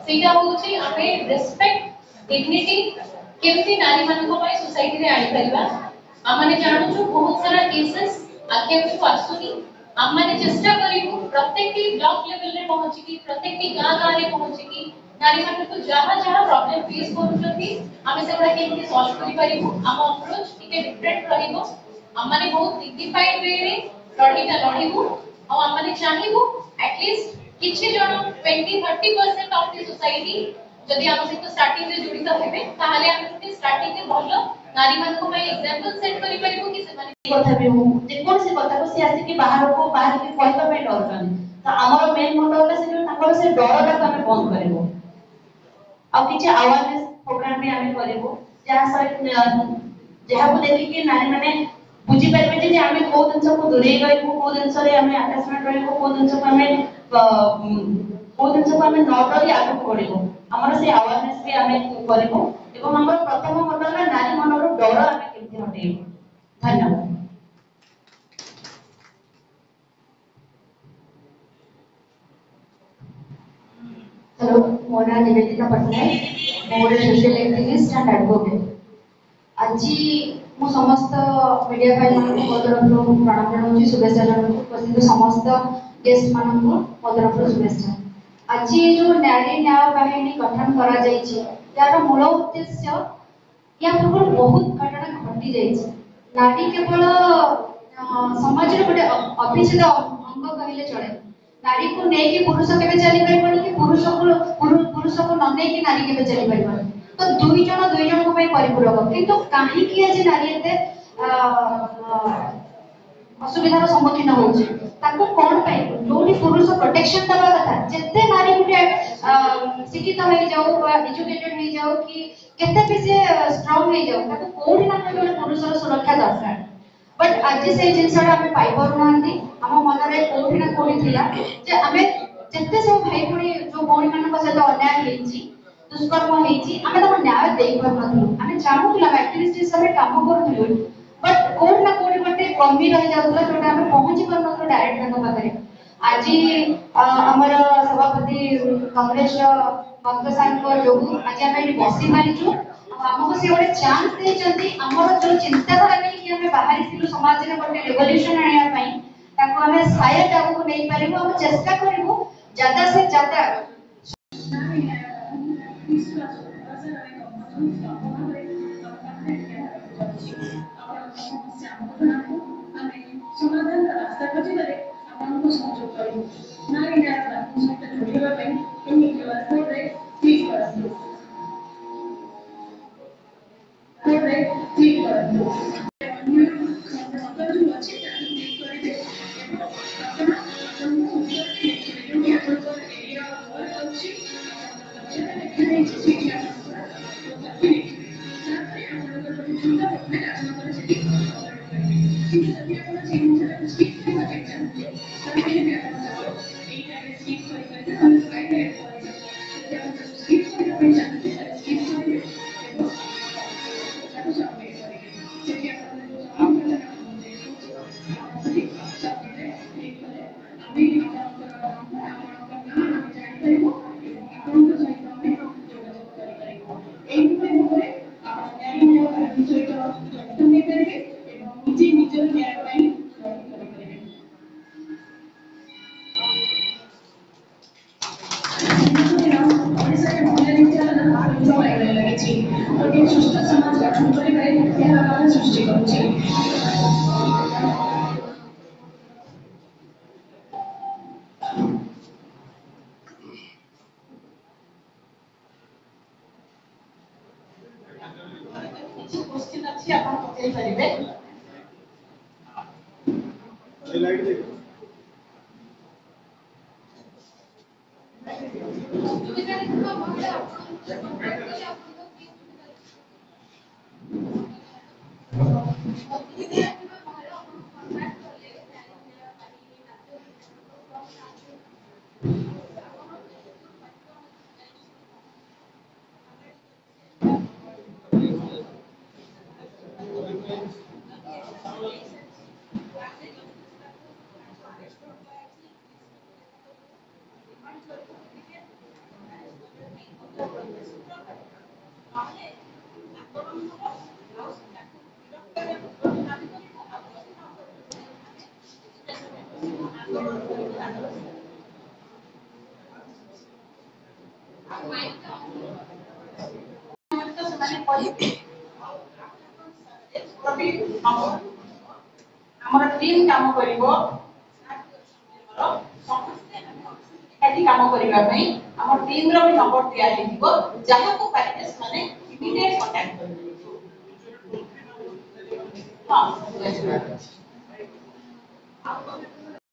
सेटा होची आमे रेस्पेक्ट डिग्निटी केमती नारी मानको पय सोसाइटी रे आनी परिबा आमाने जानु छु बहुत सारा केसेस आके को आसुनी आमाने चेष्टा करिवु प्रत्येक टी ब्लॉक लेवल रे पहुंची की प्रत्येक टी गां रे पहुंची की नारी मानको जहां जहां प्रॉब्लम फेस करूछथि आमे सेटा केमती सॉल्व करि परिबु आम अप्रोच टिके डिफरेंट रहिबो आमाने बहुत डिग्निफाइड वे रे लढिबु और आमाने चाहिबु एटलीस्ट किछि जण 20-30% ऑफ द सोसाइटी जदि हम सहित स्टार्टिंग रे जुड़ित हेबे ताहाले हम गोटे स्टार्टिंग रे भलो नारी मानको पय एग्जांपल सेट करि परिबो कि से माने कथा भी हो जे कोन से कथा को से आसी कि बाहर के कहबा पे डर छन तो हमर मेन मोटो होला से ताकर से डरटा को हमें बंद करबो आ किछि अवेयरनेस प्रोग्राम भी हमें करबो जहां सहित जहा को देखि कि नारी माने बुझी पारबे जे हमें को दिन को दूरे गइबो को दिन रे हमें अटैचमेंट रहइबो को दिन को हमें को दिन को हमें न डरी आगे बढ़िबो हमर से अवेयरनेस भी हमें करबो एवं हमर प्रथम मोटो होला नारी मनर डर हमें केमति हटेइबो धन्यवाद। हेलो मोर नाम Nivedita Patnaik more social activist and advocate आज मु समस्त मीडिया भाई मान को तरफ प्रणाम जनाऊँ शुभेच्छा जनाऊँ उपस्थित समस्त गेस्ट मान को तरफ शुभेच्छा आज जो नारी न्याय बाहिनी गठन करा जायछि यार मूल उद्देश्य या पूर्व बहुत घटना घटी जायछि नारी केवल समाज रे गोटे अभिच्छेद अंग कहले चले नारी को नै कि पुरुष केबे चली परिबनी कि पुरुष को न नै कि नारी केबे चली परिबनी तो दुई जन को पय परिपूरक किंतु काहे कि आज नारी एते असुविधार सम्मुखीन होउछि ताको कोन पय जोडी पुरुष प्रोटेक्शन दबा कथा जते नारी गुटे शिक्षित होई जाऊ बा एजुकेटेड होई जाऊ कि केते भी से स्ट्रांग होई जाऊ ताको कोडी ना कोडी पुरुषर सुरक्षा दरकार बट आज से जिनसडा हम पाई पारु नांती हम मन रे कोडी ना कोडी थिला जे हमें जते सब भाई पुणी जो भौणी मान सहित अन्याय हेछि दुष्कर्म हेछि हमें तो न्याय देई पार नथु हमें चाहूला एक्टिविस्ट हिसाब रे काम करूथु बट कोड ना कोड गोटे कमी रह जाउला जोटा हम पहुंची पर नथु डायरेक्ट ताको पाखरे आज हमर सभापति कांग्रेस भक्त सांग जोगु आज हम बसी मारिछु हमको से गोटे चांस देचंती हमर जो चिंताधारा नै कि हम बाहरी थिलु समाज रे गोटे रेवोल्यूशन आनिया पई ताको हम शायद आगु नै पारिबो हम चेष्टा करिवो ज्यादा से ज्यादा समाधान रास्ता खोजिबारे आपनको सहयोग करिवो नारी न्याय सहित जोड़िबा पई एही व्यवस्था रे क्लिक करନ୍ତୁ रे क्लिक करନ୍ତୁ क्वेश्चन अच्छी अपन पकई परिबे लाइट देखो ଆମର ଟିମ୍ କାମ କରିବ ଏକାଠି କାମ କରିବା ପାଇଁ ଆମ ଟିମ୍ ର ବି ନମ୍ବର ଦିଆଯାଇଥିବ ଯାହାକୁ ପାଇଲେ ସେମାନେ ଇମିଡିଏଟ୍ କଣ୍ଟାକ୍ଟ କରିବେ। ହଁ